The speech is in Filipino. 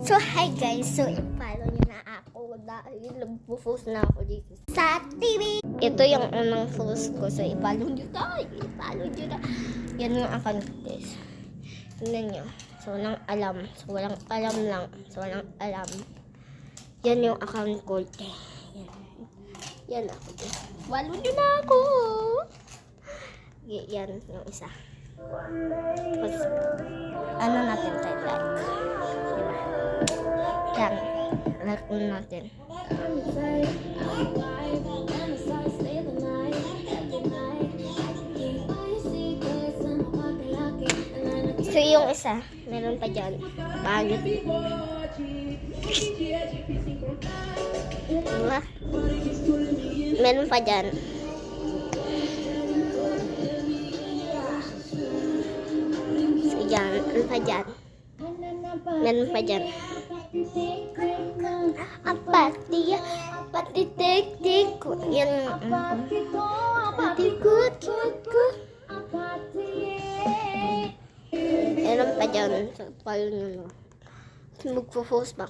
So, hi guys. So, i-follow nyo na ako dahil nag-post na ako dito sa TV. Ito yung unang post ko. So, i-follow nyo na. I-follow nyo na. Yan yung account ko, guys. Tingnan nyo. So, walang alam. So, walang alam lang. So, walang alam. Yan yung account ko. Yan. Yan ako. Follow nyo na ako. Yan yung isa. Tapos, ano natin tayo like. Yan. Like natin. So, yung isa, meron pa dyan. Pangit. Diba? Meron pa dyan. So, dyan. Meron pa dyan. Meron pa dyan. Pati tik-tik. Yan. Pati good. Meron pa dyan. So, follow nyo. Magpo-post ba?